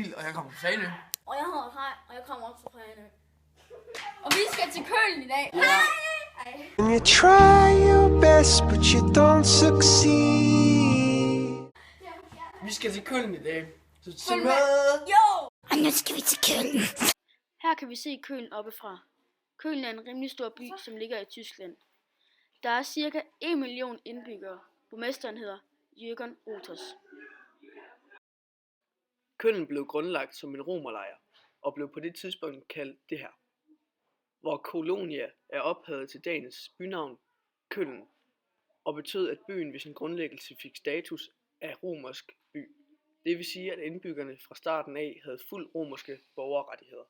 Emil, og jeg kommer fra Fanø. Og jeg hedder Kai, og jeg kommer også fra Fanø. Og vi skal til Køln i dag. Ja. And you try your best, but you don't succeed. Vi skal til Køln i dag. Så Følg sig med. med. Jo! Og nu skal vi til Køln. Her kan vi se Køln oppefra. Køln er en rimelig stor by, som ligger i Tyskland. Der er cirka 1 million indbyggere. Borgmesteren hedder Jürgen Others. Køln blev grundlagt som en romerlejr og blev på det tidspunkt kaldt det her, hvor Kolonia er ophavet til dagens bynavn Køln, og betød, at byen ved sin grundlæggelse fik status af romersk by. Det vil sige, at indbyggerne fra starten af havde fuld romerske borgerrettigheder.